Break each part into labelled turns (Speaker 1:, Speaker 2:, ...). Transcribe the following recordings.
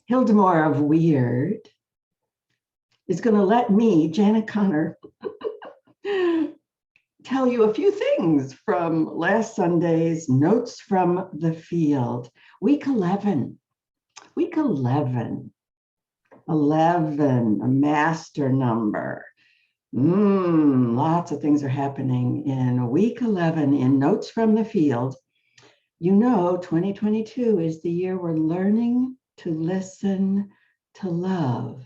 Speaker 1: Hildemore of Weird is going to let me, Janet Connor, tell you a few things from last Sunday's Notes from the Field. Week 11. Week 11. 11, a master number. Lots of things are happening in week 11 in Notes from the Field. You know, 2022 is the year we're learning to listen to love.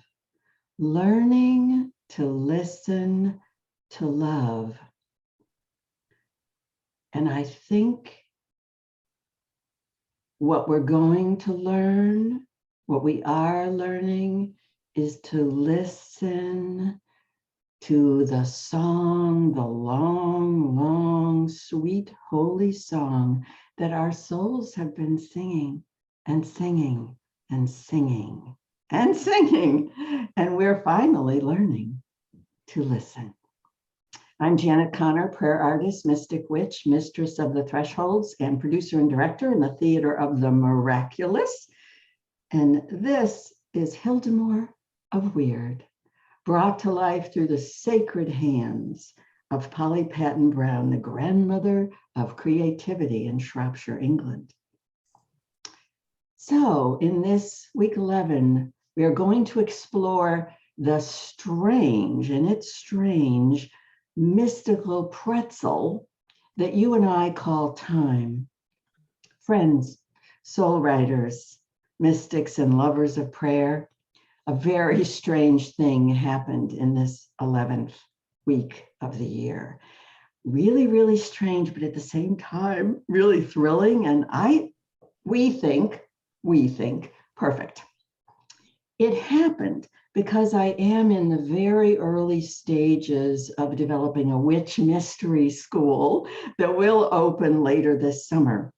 Speaker 1: Learning to listen to love. And I think what we're going to learn, what we are learning, is to listen to the song, the long, long, sweet, holy song that our souls have been singing and singing and singing and singing. And we're finally learning to listen. I'm Janet Connor, prayer artist, mystic witch, mistress of the thresholds, and producer and director in the Theater of the Miraculous. And this is Hildemore of Weird, brought to life through the sacred hands of Polly Patton Brown, the grandmother of creativity in Shropshire, England. So in this week 11, we are going to explore the strange, and it's strange, mystical pretzel that you and I call time. Friends, soul riders, mystics, and lovers of prayer, a very strange thing happened in this 11th week of the year. Really, really strange, but at the same time, really thrilling. And we think perfect. It happened because I am in the very early stages of developing a witch mystery school that will open later this summer.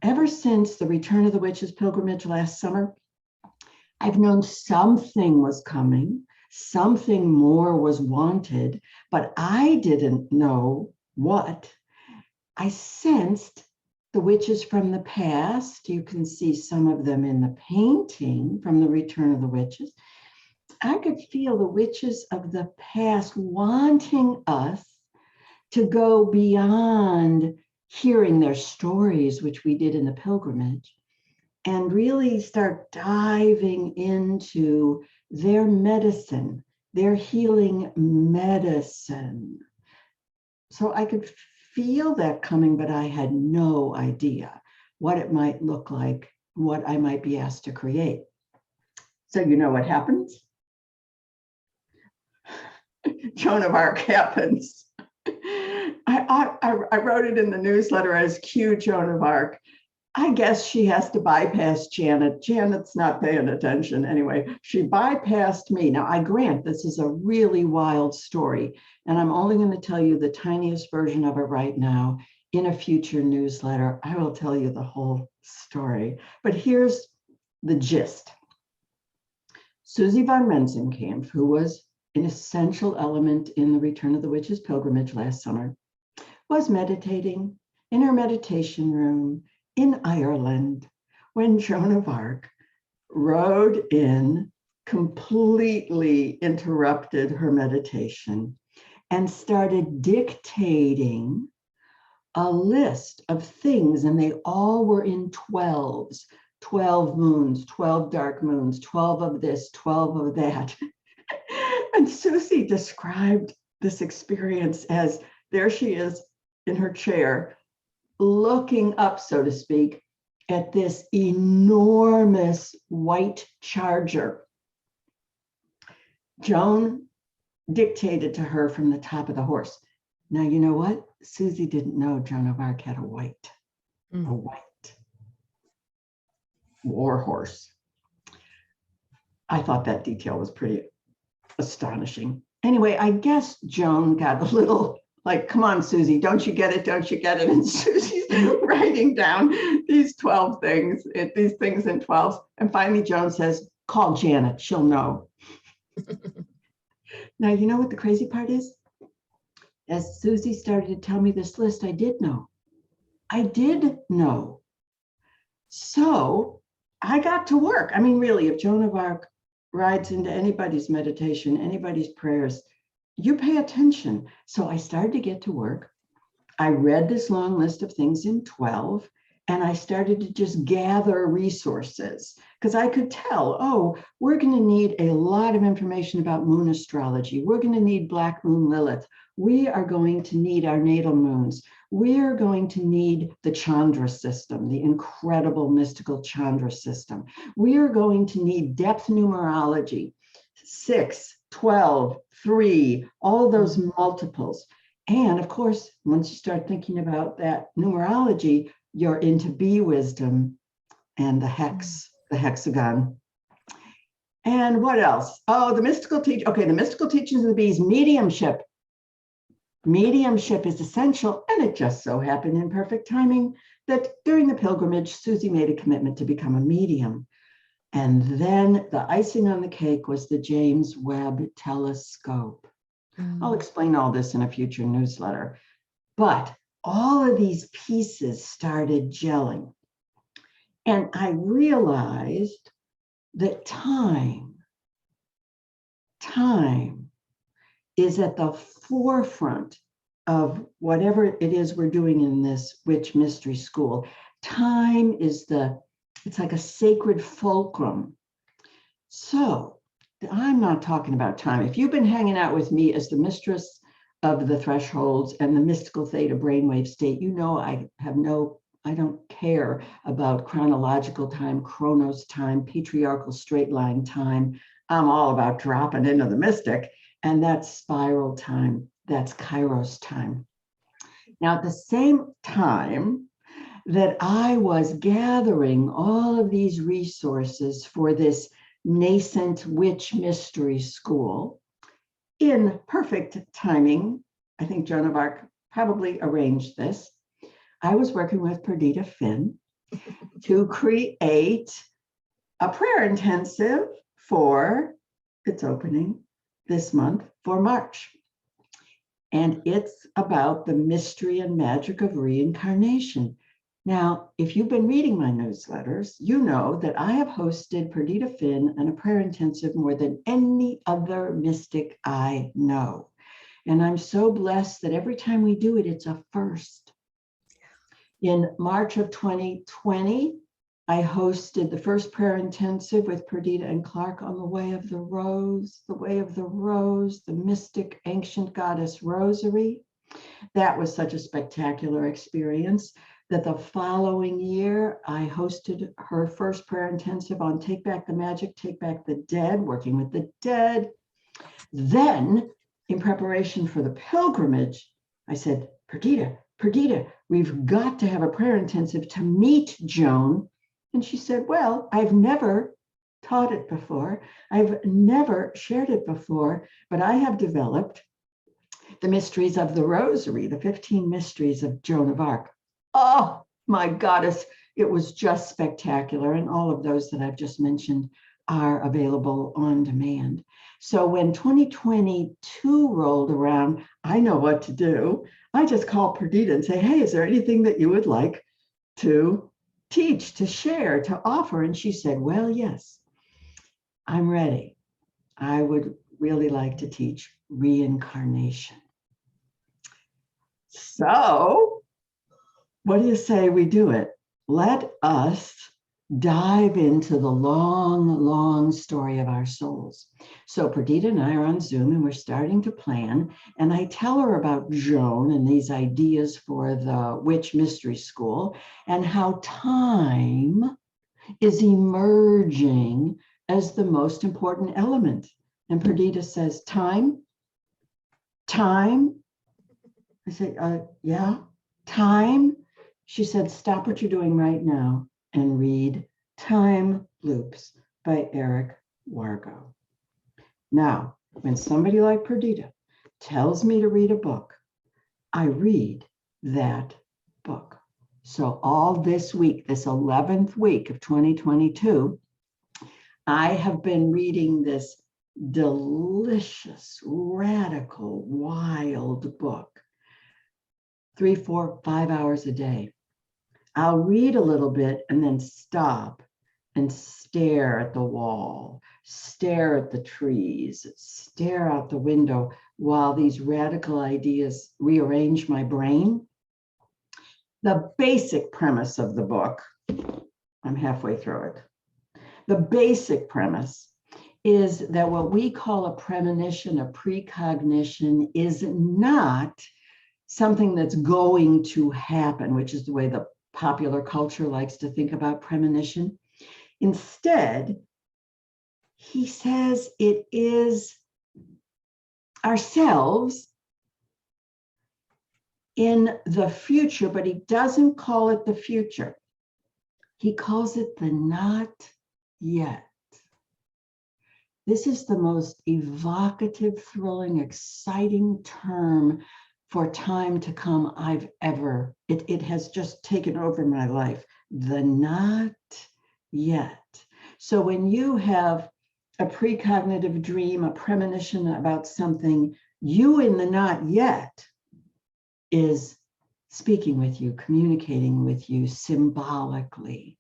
Speaker 1: Ever since the Return of the Witches pilgrimage last summer, I've known something was coming, something more was wanted, but I didn't know what. I sensed the witches from the past. You can see some of them in the painting from the Return of the Witches. I could feel the witches of the past wanting us to go beyond hearing their stories, which we did in the pilgrimage, and really start diving into their medicine, their healing medicine. So I could feel that coming, but I had no idea what it might look like, what I might be asked to create. So you know what happens? Joan of Arc happens. I wrote it in the newsletter as Q Joan of Arc. I guess she has to bypass Janet. Janet's not paying attention. Anyway, she bypassed me. Now, I grant this is a really wild story, and I'm only going to tell you the tiniest version of it right now. In a future newsletter, I will tell you the whole story. But here's the gist. Susie von Rensenkamp, who was an essential element in the Return of the Witches pilgrimage last summer, was meditating in her meditation room in Ireland when Joan of Arc rode in, completely interrupted her meditation, and started dictating a list of things, and they all were in 12s, 12 moons, 12 dark moons, 12 of this, 12 of that. And Susie described this experience as there she is in her chair, looking up, so to speak, at this enormous white charger. Joan dictated to her from the top of the horse. Now, you know what? Susie didn't know Joan of Arc had a white war horse. I thought that detail was pretty astonishing. Anyway, I guess Joan got a little like, come on, Susie, don't you get it? Don't you get it? And Susie's writing down these 12 things, these things in 12s. And finally, Joan says, call Janet, she'll know. Now, you know what the crazy part is? As Susie started to tell me this list, I did know. So I got to work. I mean, really, if Joan of Arc rides into anybody's meditation, anybody's prayers, you pay attention. So I started to get to work. I read this long list of things in 12, and I started to just gather resources because I could tell, oh, we're going to need a lot of information about moon astrology. We're going to need Black Moon Lilith. We are going to need our natal moons. We're going to need the Chandra system, the incredible mystical Chandra system. We are going to need depth numerology, 6, 12, 3, all those multiples. And of course, once you start thinking about that numerology, you're into bee wisdom and the hex, the hexagon. And what else? Oh, the mystical the mystical teachings of the bees, mediumship. Mediumship is essential, and it just so happened in perfect timing that during the pilgrimage, Susie made a commitment to become a medium. And then the icing on the cake was the James Webb Telescope. I'll explain all this in a future newsletter. But all of these pieces started gelling. And I realized that time is at the forefront of whatever it is we're doing in this witch mystery school. Time is it's like a sacred fulcrum. So I'm not talking about time. If you've been hanging out with me as the mistress of the thresholds and the mystical theta brainwave state, you know I don't care about chronological time, chronos time, patriarchal straight line time. I'm all about dropping into the mystic, and that's spiral time. That's Kairos time. Now, at the same time that I was gathering all of these resources for this nascent witch mystery school, in perfect timing, I think Joan of Arc probably arranged this, I was working with Perdita Finn to create a prayer intensive for its opening this month for March. And it's about the mystery and magic of reincarnation. Now, if you've been reading my newsletters, you know that I have hosted Perdita Finn and a prayer intensive more than any other mystic I know. And I'm so blessed that every time we do it, it's a first. In March of 2020, I hosted the first prayer intensive with Perdita and Clark on the Way of the Rose, the mystic ancient goddess rosary. That was such a spectacular experience that the following year, I hosted her first prayer intensive on Take Back the Magic, Take Back the Dead, working with the dead. Then, in preparation for the pilgrimage, I said, Perdita, we've got to have a prayer intensive to meet Joan. And she said, well, I've never taught it before. I've never shared it before, but I have developed the mysteries of the rosary, the 15 mysteries of Joan of Arc. Oh, my goddess, it was just spectacular. And all of those that I've just mentioned are available on demand. So when 2022 rolled around, I know what to do. I just call Perdita and say, hey, is there anything that you would like to teach, to share, to offer? And she said, well, yes, I'm ready. I would really like to teach reincarnation. So what do you say we do it? Let us dive into the long story of our souls. So Perdita and I are on Zoom and we're starting to plan. And I tell her about Joan and these ideas for the Witch Mystery School and how time is emerging as the most important element. And Perdita says, time? I say, yeah, time? She said, stop what you're doing right now and read Time Loops by Eric Wargo. Now, when somebody like Perdita tells me to read a book, I read that book. So all this week, this 11th week of 2022, I have been reading this delicious, radical, wild book, 3, 4, 5 hours a day. I'll read a little bit and then stop and stare at the wall, stare at the trees, stare out the window while these radical ideas rearrange my brain. The basic premise of the book, I'm halfway through it. The basic premise is that what we call a premonition, a precognition, is not something that's going to happen, which is the way the popular culture likes to think about premonition. Instead, he says it is ourselves in the future, but he doesn't call it the future. He calls it the not yet. This is the most evocative, thrilling, exciting term for time to come I've ever, it has just taken over my life. The not yet. So when you have a precognitive dream, a premonition about something, you in the not yet is speaking with you, communicating with you symbolically.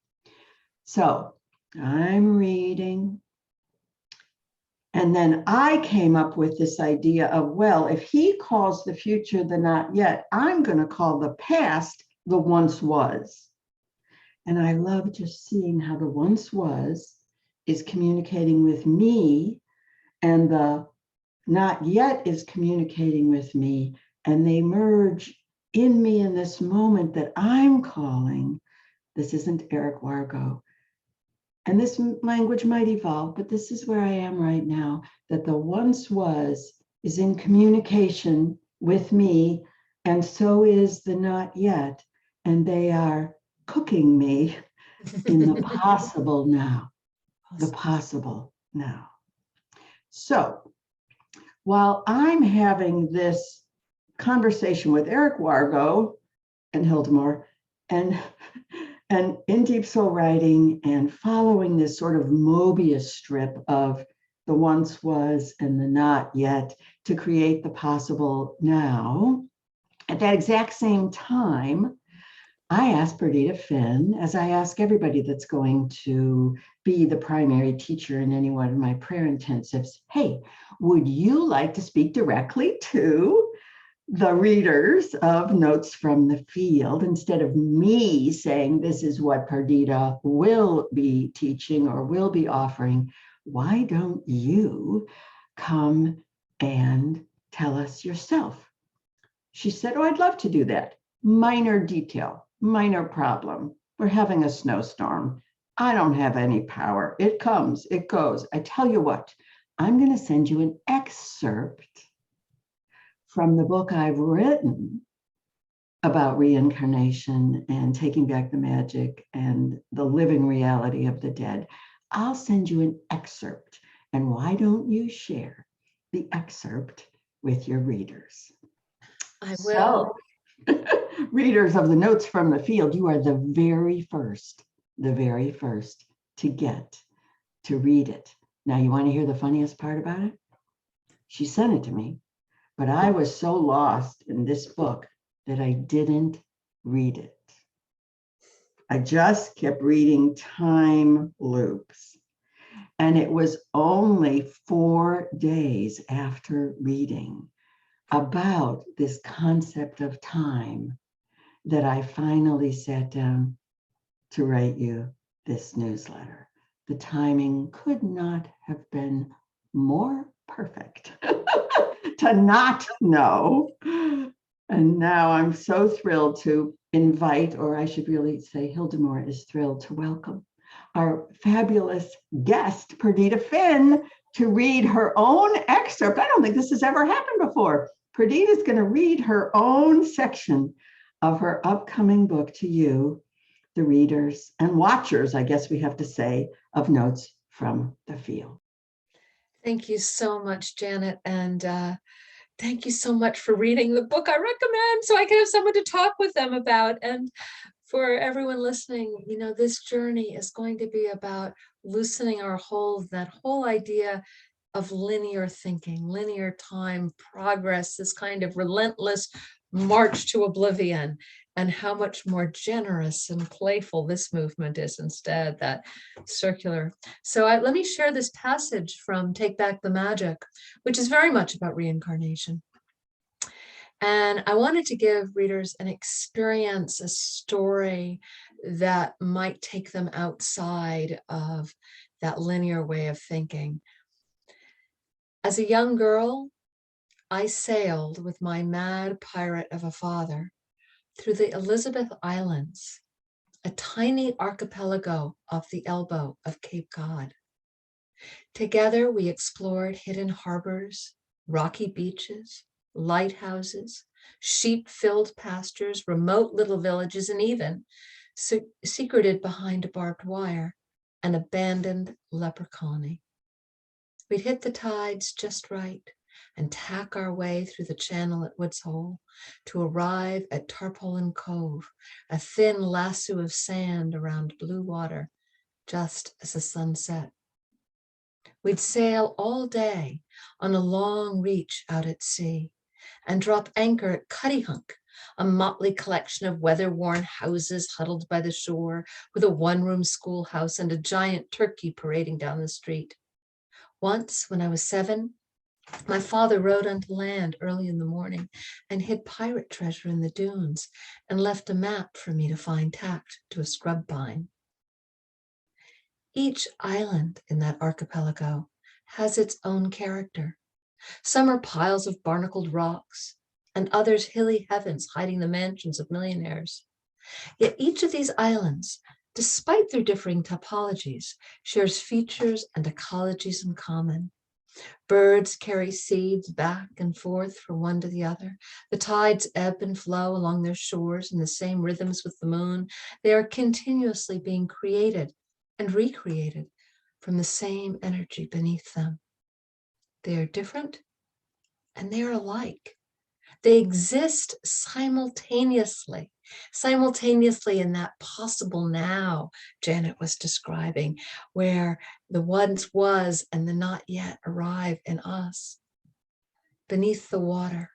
Speaker 1: So I'm reading. And then I came up with this idea of, well, if he calls the future the not yet, I'm going to call the past the once was. And I love just seeing how the once was is communicating with me, and the not yet is communicating with me, and they merge in me in this moment that I'm calling. This isn't Eric Wargo. And this language might evolve, but this is where I am right now, that the once was is in communication with me, and so is the not yet. And they are cooking me in the possible now, the possible now. So while I'm having this conversation with Eric Wargo and Hildemore, and in Deep Soul Writing, and following this sort of Mobius strip of the once was and the not yet to create the possible now, at that exact same time, I asked Perdita Finn, as I ask everybody that's going to be the primary teacher in any one of my prayer intensives, hey, would you like to speak directly to the readers of Notes from the Field, instead of me saying this is what Perdita will be teaching or will be offering? Why don't you come and tell us yourself? She said, oh, I'd love to do that. Minor detail, minor problem. We're having a snowstorm. I don't have any power. It comes, it goes. I tell you what, I'm going to send you an excerpt from the book I've written about reincarnation and taking back the magic and the living reality of the dead. I'll send you an excerpt. And why don't you share the excerpt with your readers?
Speaker 2: I will.
Speaker 1: So, readers of the Notes from the Field, you are the very first to get to read it. Now, you want to hear the funniest part about it? She sent it to me. But I was so lost in this book that I didn't read it. I just kept reading time loops. And it was only 4 days after reading about this concept of time that I finally sat down to write you this newsletter. The timing could not have been more perfect. To not know. And now I'm so thrilled to invite, or I should really say Hildemore is thrilled to welcome our fabulous guest, Perdita Finn, to read her own excerpt. I don't think this has ever happened before. Perdita is going to read her own section of her upcoming book to you, the readers and watchers, I guess we have to say, of Notes from the Field.
Speaker 2: Thank you so much, Janet. And thank you so much for reading the book I recommend so I can have someone to talk with them about. And for everyone listening, you know, this journey is going to be about loosening our hold, that whole idea of linear thinking, linear time, progress, this kind of relentless march to oblivion, and how much more generous and playful this movement is instead, that circular. So let me share this passage from Take Back the Magic, which is very much about reincarnation. And I wanted to give readers an experience, a story that might take them outside of that linear way of thinking. As a young girl, I sailed with my mad pirate of a father through the Elizabeth Islands, a tiny archipelago off the elbow of Cape Cod. Together, we explored hidden harbors, rocky beaches, lighthouses, sheep-filled pastures, remote little villages, and even, secreted behind barbed wire, an abandoned leper colony. We'd hit the tides just right and tack our way through the channel at Woods Hole to arrive at Tarpaulin Cove, a thin lasso of sand around blue water, just as the sun set. We'd sail all day on a long reach out at sea and drop anchor at Cuttyhunk, a motley collection of weather-worn houses huddled by the shore with a one-room schoolhouse and a giant turkey parading down the street. Once, when I was 7, my father rode onto land early in the morning and hid pirate treasure in the dunes and left a map for me to find tacked to a scrub pine. Each island in that archipelago has its own character. Some are piles of barnacled rocks, and others hilly heavens hiding the mansions of millionaires. Yet each of these islands, despite their differing topologies, shares features and ecologies in common. Birds carry seeds back and forth from one to the other. The tides ebb and flow along their shores in the same rhythms with the moon. They are continuously being created and recreated from the same energy beneath them. They are different and they are alike. They exist simultaneously in that possible now Janet was describing, where the once was and the not yet arrive in us. Beneath the water,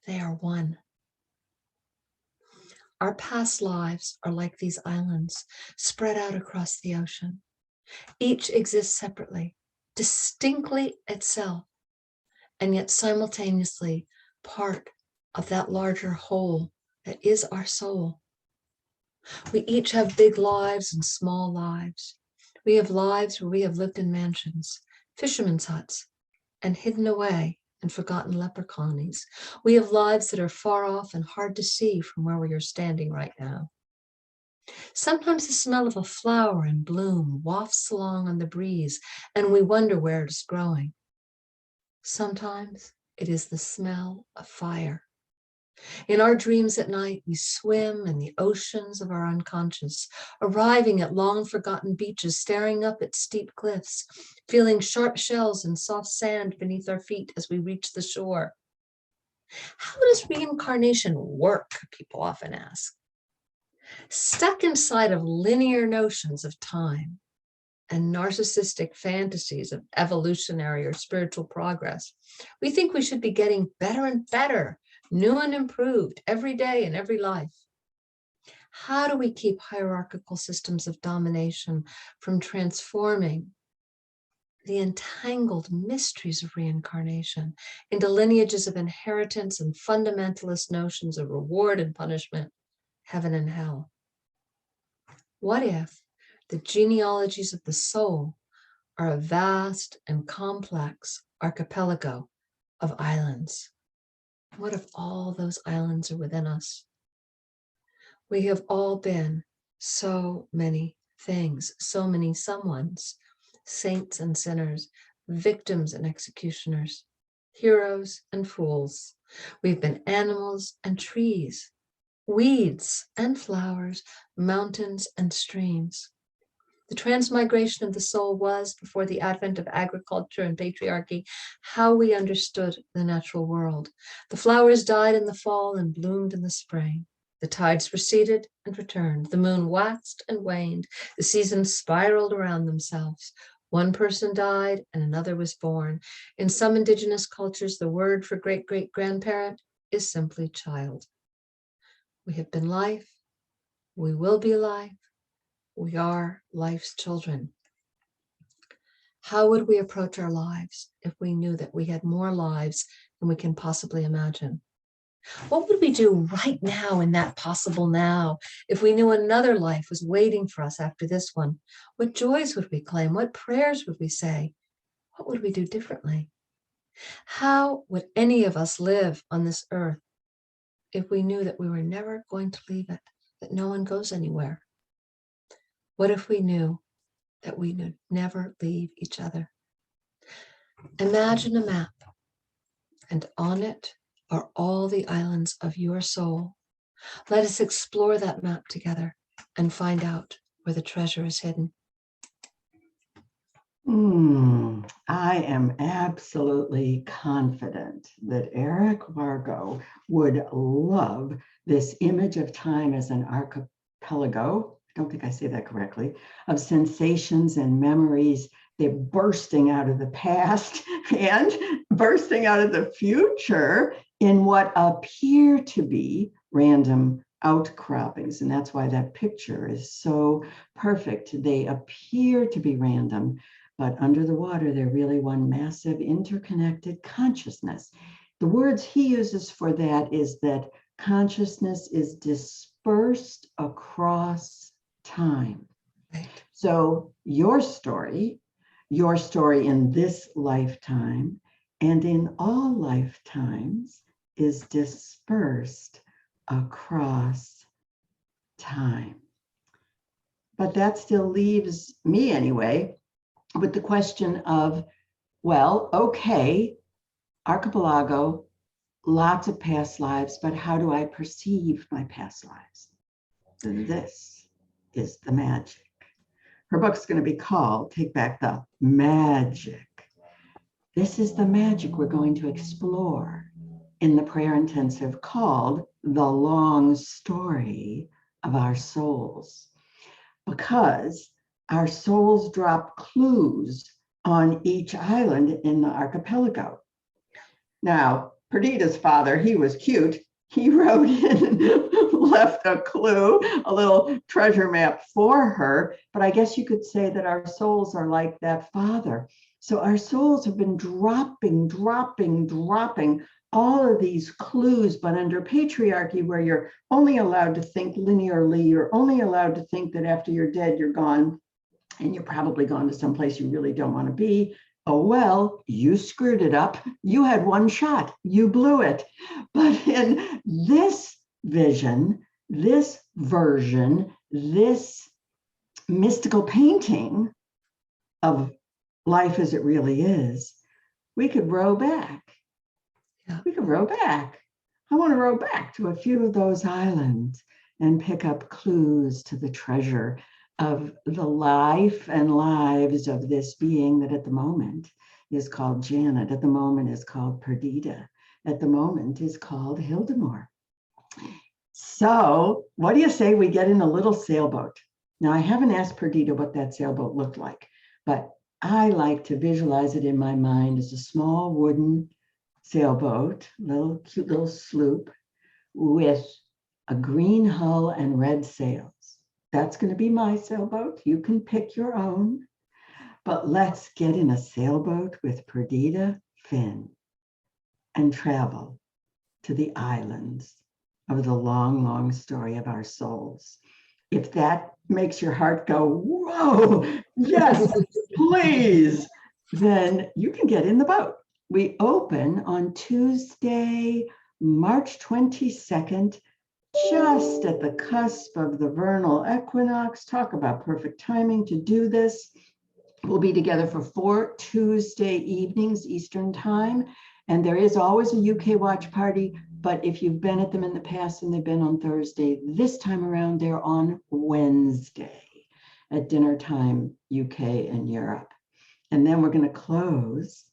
Speaker 2: they are one. Our past lives are like these islands spread out across the ocean. Each exists separately, distinctly itself, and yet simultaneously part of that larger whole that is our soul. We each have big lives and small lives. We have lives where we have lived in mansions, fishermen's huts, and hidden away in forgotten leper colonies. We have lives that are far off and hard to see from where we are standing right now. Sometimes the smell of a flower in bloom wafts along on the breeze, and we wonder where it is growing. Sometimes it is the smell of fire. In our dreams at night, we swim in the oceans of our unconscious, arriving at long forgotten beaches, staring up at steep cliffs, feeling sharp shells and soft sand beneath our feet as we reach the shore. How does reincarnation work? People often ask. Stuck inside of linear notions of time and narcissistic fantasies of evolutionary or spiritual progress, we think we should be getting better and better, new and improved every day in every life. How do we keep hierarchical systems of domination from transforming the entangled mysteries of reincarnation into lineages of inheritance and fundamentalist notions of reward and punishment, heaven and hell? What if the genealogies of the soul are a vast and complex archipelago of islands? What if all those islands are within us? We have all been so many things, so many someones, saints and sinners, victims and executioners, heroes and fools. We've been animals and trees, weeds and flowers, mountains and streams. The transmigration of the soul was, before the advent of agriculture and patriarchy, how we understood the natural world. The flowers died in the fall and bloomed in the spring. The tides receded and returned. The moon waxed and waned. The seasons spiraled around themselves. One person died and another was born. In some indigenous cultures, the word for great-great-grandparent is simply child. We have been life. We will be life. We are life's children. How would we approach our lives if we knew that we had more lives than we can possibly imagine? What would we do right now in that possible now if we knew another life was waiting for us after this one? What joys would we claim? What prayers would we say? What would we do differently? How would any of us live on this earth if we knew that we were never going to leave it, that no one goes anywhere? What if we knew that we would never leave each other? Imagine a map, and on it are all the islands of your soul. Let us explore that map together and find out where the treasure is hidden.
Speaker 1: I am absolutely confident that Eric Wargo would love this image of time as an archipelago. I don't think I say that correctly, of sensations and memories. They're bursting out of the past and bursting out of the future in what appear to be random outcroppings. And that's why that picture is so perfect. They appear to be random, but under the water, they're really one massive interconnected consciousness. The words he uses for that is that consciousness is dispersed across time.
Speaker 2: Right.
Speaker 1: So your story in this lifetime and in all lifetimes is dispersed across time. But that still leaves me anyway with the question of, well, okay, archipelago, lots of past lives, but how do I perceive my past lives? This is the magic. Her book's going to be called Take Back the Magic. This is the magic we're going to explore in the prayer intensive called The Long Story of Our Souls. Because our souls drop clues on each island in the archipelago. Now, Perdita's father, he was cute. He wrote in and left a clue, a little treasure map for her. But I guess you could say that our souls are like that father. So our souls have been dropping all of these clues, but under patriarchy, where you're only allowed to think linearly, you're only allowed to think that after you're dead, you're gone, and you're probably gone to someplace you really don't want to be. Oh, well, you screwed it up. You had one shot. You blew it. But in this vision, this version, this mystical painting of life as it really is, we could row back. Yeah. We could row back. I want to row back to a few of those islands and pick up clues to the treasure of the life and lives of this being that at the moment is called Janet, at the moment is called Perdita, at the moment is called Hildemore. So what do you say we get in a little sailboat? Now, I haven't asked Perdita what that sailboat looked like, but I like to visualize it in my mind as a small wooden sailboat, cute little sloop with a green hull and red sails. That's going to be my sailboat. You can pick your own, but let's get in a sailboat with Perdita Finn and travel to the islands of the long, long story of our souls. If that makes your heart go, whoa, yes, please, then you can get in the boat. We open on Tuesday, March 22nd, just at the cusp of the vernal equinox. Talk about perfect timing to do this. We'll be together for 4 Tuesday evenings Eastern time. And there is always a UK watch party, but if you've been at them in the past and they've been on Thursday, this time around they're on Wednesday at dinner time, UK and Europe. And then we're going to close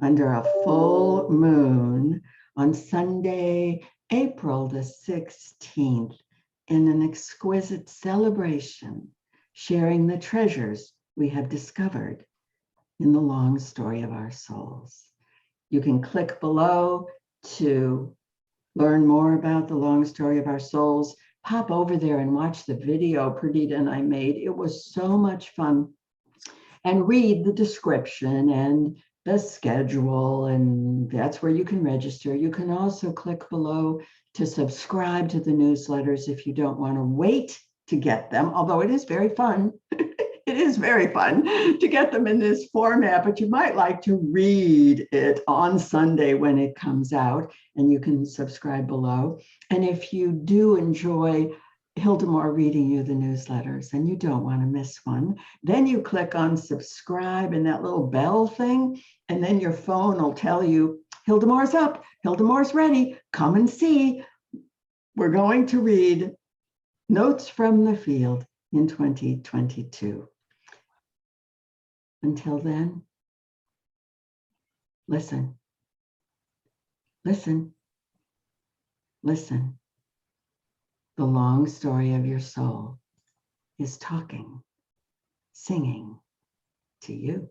Speaker 1: under a full moon on Sunday, April the 16th, in an exquisite celebration, sharing the treasures we have discovered in the long story of our souls. You can click below to learn more about the long story of our souls, pop over there and watch the video Perdita and I made. It was so much fun. And read the description and the schedule, and that's where you can register. You can also click below to subscribe to the newsletters if you don't want to wait to get them, although it is very fun. It is very fun to get them in this format, but you might like to read it on Sunday when it comes out, and you can subscribe below. And if you do enjoy Hildemore reading you the newsletters and you don't want to miss one, then you click on subscribe and that little bell thing, and then your phone will tell you, Hildemore's up, Hildemore's ready, come and see. We're going to read Notes from the Field in 2022. Until then, listen, listen, listen. The long story of your soul is talking, singing to you.